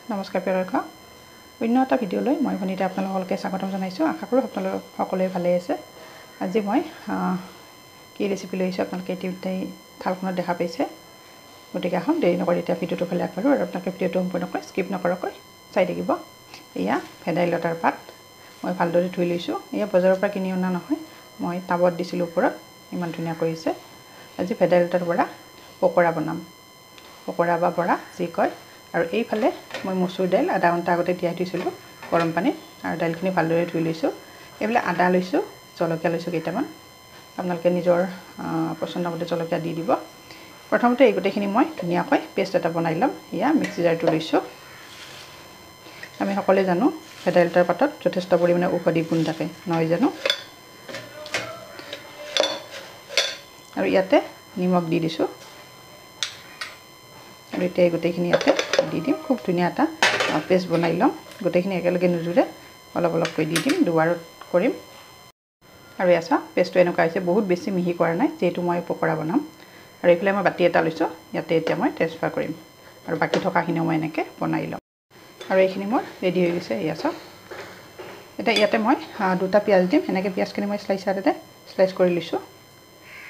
নমস্কাৰ প্ৰিয় দৰ্শক অন্য এটা ভিডিঅ'লৈ মই ভনিতা আপোনালোকলৈ স্বাগতম জনাইছোঁ আশা কৰোঁ আপোনালোক সকলোৱে ভালে আছে আজি মই কি ৰেচিপি লৈছোঁ আপোনালোকে ইতিমধ্যে থালখনত দেখা পাইছে গতিকে আহক দেৰি নকৰি এতিয়া ভিডিঅ'টো ফালে আগবাঢ়ো আৰু আপোনালোকে ভিডিঅ'টো সম্পূৰ্ণকৈ স্কিপ নকৰাকৈ চাই থাকিব এয়া ভেদাইলতাৰ পাত মই ভালদৰে ধুই লৈছোঁ এয়া বজাৰৰ পৰা কিনি অনা নহয় মই টাবত দিছিলোঁ ওপৰত ইমান ধুনীয়া কৰিছে আজি ভেদাইলতাৰ পৰা পকৰা বনাম পকৰা বা বৰা যি কয় আৰু এইফালে মই মচুৰ দাইল আধা ঘণ্টা আগতে তিয়াই থৈছিলোঁ গৰম পানীত আৰু দাইলখিনি ভালদৰে ধুই লৈছোঁ এইফালে আদা লৈছোঁ জলকীয়া লৈছোঁ কেইটামান আপোনালোকে নিজৰ পচন্দ মতে জলকীয়া দি দিব প্ৰথমতে এই গোটেইখিনি মই ধুনীয়াকৈ পেষ্ট এটা বনাই ল'ম এয়া মিক্সি জাৰটো লৈছোঁ আমি সকলোৱে জানো ভেদাইলতাৰ পাতত যথেষ্ট পৰিমাণে ঔষধি গুণ থাকে নহয় জানো আৰু ইয়াতে নিমখ দি দিছোঁ আৰু এতিয়া গোটেইখিনি ইয়াতে দি দিম খুব ধুনীয়া এটা পেষ্ট বনাই ল'ম গোটেইখিনি একেলগে নুজুৰে অলপ অলপকৈ দি দিম দুবাৰত কৰিম আৰু এছা পেষ্টটো এনেকুৱা হৈছে বহুত বেছি মিহি কৰা নাই যেহেতু মই পকৰা বনাম আৰু এইফালে মই বাতি এটা লৈছোঁ ইয়াতে এতিয়া মই ট্ৰান্সফাৰ কৰিম আৰু বাকী থকাখিনিও মই এনেকৈ বনাই ল'ম আৰু এইখিনি মোৰ ৰেডি হৈ গৈছে এয়া চাওক এতিয়া ইয়াতে মই দুটা পিঁয়াজ দিম এনেকৈ পিঁয়াজখিনি মই স্লাইচ কৰি লৈছোঁ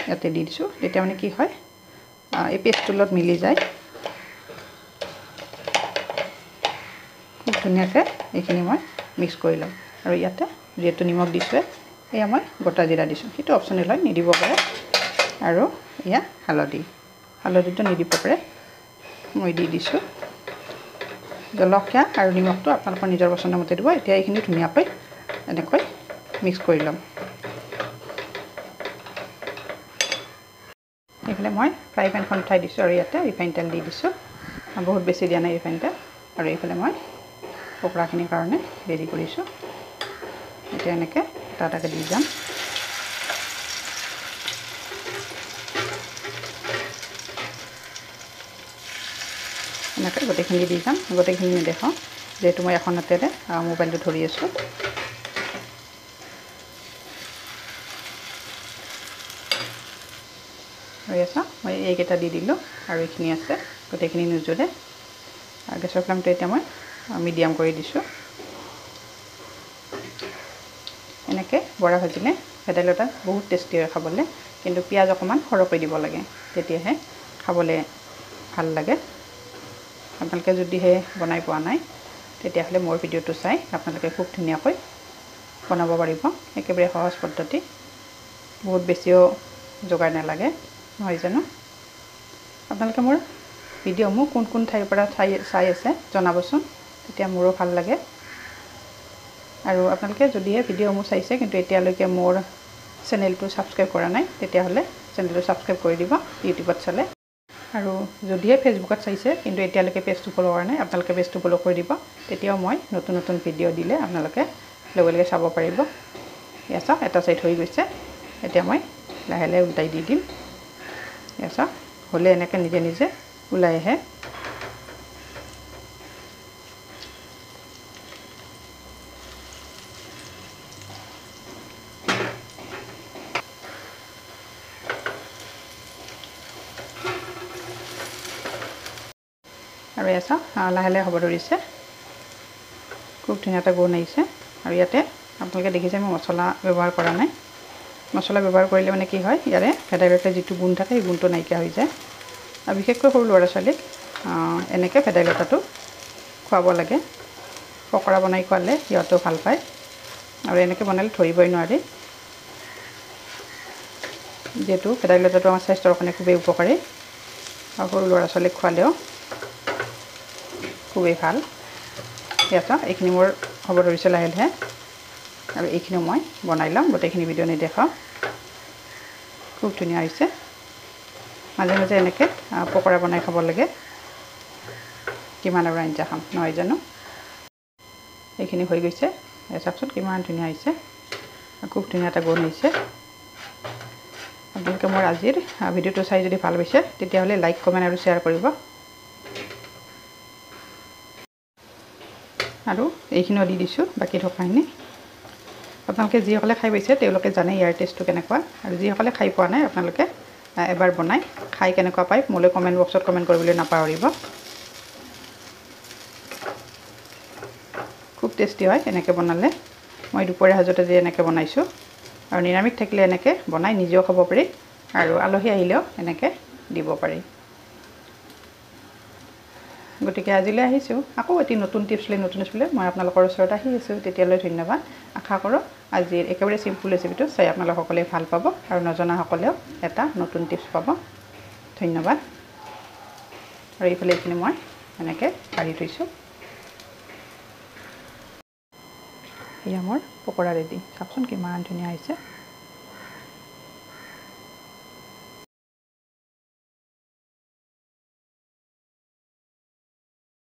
ইয়াতে দি দিছোঁ তেতিয়া মানে কি হয় এই পেষ্টটোৰ লগত মিলি যায় খুব ধুনীয়াকৈ এইখিনি মই মিক্স কৰি ল'ম আৰু ইয়াতে যিহেতু নিমখ দিছোঁ এয়া মই গোটা জিৰা দিছোঁ সেইটো অপশ্যনেল হয় নিদিব পাৰে আৰু এয়া হালধিটো নিদিব পাৰে মই দি দিছোঁ জলকীয়া আৰু নিমখটো আপোনালোকৰ নিজৰ পচন্দ মতে দিব এতিয়া এইখিনি ধুনীয়াকৈ এনেকৈ মিক্স কৰি ল'ম এইফালে মই ফ্ৰাই পেনখন উঠাই দিছোঁ আৰু ইয়াতে ৰিফাইন তেল দি দিছোঁ বহুত বেছি দিয়া নাই ৰিফাইন তেল আৰু এইফালে মই পকৰাখিনিৰ কাৰণে ৰেডি কৰিছোঁ এতিয়া এনেকৈ এটা এটাকৈ দি যাম এনেকৈ গোটেইখিনি দি যাম গোটেইখিনি নেদেখাওঁ যিহেতু মই এখন হাতেৰে মোবাইলটো ধৰি আছোঁ আৰু আছা মই এইকেইটা দি দিলোঁ আৰু এইখিনি আছে গোটেইখিনি নুজুৰে আৰু গেছৰ ফ্লেমটো এতিয়া মই মিডিয়াম কৰি দিছোঁ এনেকৈ বৰা ভাজিলে ভেদাইলতা বহুত টেষ্টি হয় খাবলৈ কিন্তু পিঁয়াজ অকণমান সৰহকৈ দিব লাগে তেতিয়াহে খাবলৈ ভাল লাগে আপোনালোকে যদিহে বনাই পোৱা নাই তেতিয়াহ'লে মোৰ ভিডিঅ'টো চাই আপোনালোকে খুব ধুনীয়াকৈ বনাব পাৰিব একেবাৰে সহজ পদ্ধতি বহুত বেছিও যোগাৰ নালাগে নহয় জানো আপোনালোকে মোৰ ভিডিঅ'সমূহ কোন কোন ঠাইৰ পৰা চাই আছে জনাবচোন তেতিয়া মোৰো ভাল লাগে আৰু আপোনালোকে যদিহে ভিডিঅ'সমূহ চাইছে কিন্তু এতিয়ালৈকে মোৰ চেনেলটো ছাবস্ক্ৰাইব কৰা নাই তেতিয়াহ'লে চেনেলটো ছাবস্ক্ৰাইব কৰি দিব ইউটিউবত চালে আৰু যদিহে ফেচবুকত চাইছে কিন্তু এতিয়ালৈকে পেজটো ফ'ল' কৰা নাই আপোনালোকে পেজটো ফ'ল' কৰি দিব তেতিয়াও মই নতুন নতুন ভিডিঅ' দিলে আপোনালোকে লগে লগে চাব পাৰিব এয়া চাওক এটা ছাইড হৈ গৈছে এতিয়া মই লাহে লাহে উল্টাই দি দিম এয়া চাওক হ'লে এনেকৈ নিজে নিজে ওলাই আহে আৰু এয়া চাওক লাহে লাহে হ'ব ধৰিছে খুব ধুনীয়া এটা গোন্ধ আহিছে আৰু ইয়াতে আপোনালোকে দেখিছে মই মছলা ব্যৱহাৰ কৰা নাই মছলা ব্যৱহাৰ কৰিলে মানে কি হয় ইয়াৰে ভেদাইলতাৰ যিটো গুণ থাকে সেই গুণটো নাইকিয়া হৈ যায় আৰু বিশেষকৈ সৰু ল'ৰা ছোৱালীক এনেকৈ ভেদাইলতাটো খুৱাব লাগে পকৰা বনাই খোৱালে সিহঁতেও ভাল পায় আৰু এনেকৈ বনালে ধৰিবই নোৱাৰি যিহেতু ভেদাইলতাটো আমাৰ স্বাস্থ্যৰ কাৰণে খুবেই উপকাৰী আৰু সৰু ল'ৰা ছোৱালীক খোৱালেও খুবেই ভাল ইয়াত এইখিনি মোৰ হ'ব ধৰিছে লাহে লাহে আৰু এইখিনিও মই বনাই ল'ম গোটেইখিনি ভিডিঅ' নেদেখাওঁ খুব ধুনীয়া হৈছে মাজে মাজে এনেকৈ পকৰা বনাই খাব লাগে কিমান আৰু আঞ্জা খাম নহয় জানো এইখিনি হৈ গৈছে চাওকচোন কিমান ধুনীয়া হৈছে খুব ধুনীয়া এটা গোন্ধ হৈছে আপোনালোকে মোৰ আজিৰ ভিডিঅ'টো চাই যদি ভাল পাইছে তেতিয়াহ'লে লাইক কমেণ্ট আৰু শ্বেয়াৰ কৰিব আৰু এইখিনিও দি দিছোঁ বাকী থকাখিনি আপোনালোকে যিসকলে খাই পাইছে তেওঁলোকে জানে ইয়াৰ টেষ্টটো কেনেকুৱা আৰু যিসকলে খাই পোৱা নাই আপোনালোকে এবাৰ বনাই খাই কেনেকুৱা পায় মোলৈ কমেণ্ট বক্সত কমেণ্ট কৰিবলৈ নাপাহৰিব টেষ্টি হয় এনেকৈ বনালে মই দুপৰীয়া সাজতে যে এনেকৈ বনাইছোঁ আৰু নিৰামিষ থাকিলে এনেকৈ বনাই নিজেও খাব পাৰি আৰু আলহী আহিলেও এনেকৈ দিব পাৰি গতিকে আজিলৈ আহিছোঁ আকৌ এটি নতুন টিপছ লৈ মই আপোনালোকৰ ওচৰত আহি আছোঁ তেতিয়ালৈ ধন্যবাদ আশা কৰোঁ আজিৰ একেবাৰে চিম্পুল ৰেচিপিটো চাই আপোনালোক সকলোৱে ভাল পাব আৰু নজনাসকলেও এটা নতুন টিপছ পাব ধন্যবাদ আৰু এইফালে এইখিনি মই এনেকৈ কাঢ়ি থৈছোঁ এয়া মোৰ পকৰা ৰেডি চাওকচোন কিমান ধুনীয়া হৈছে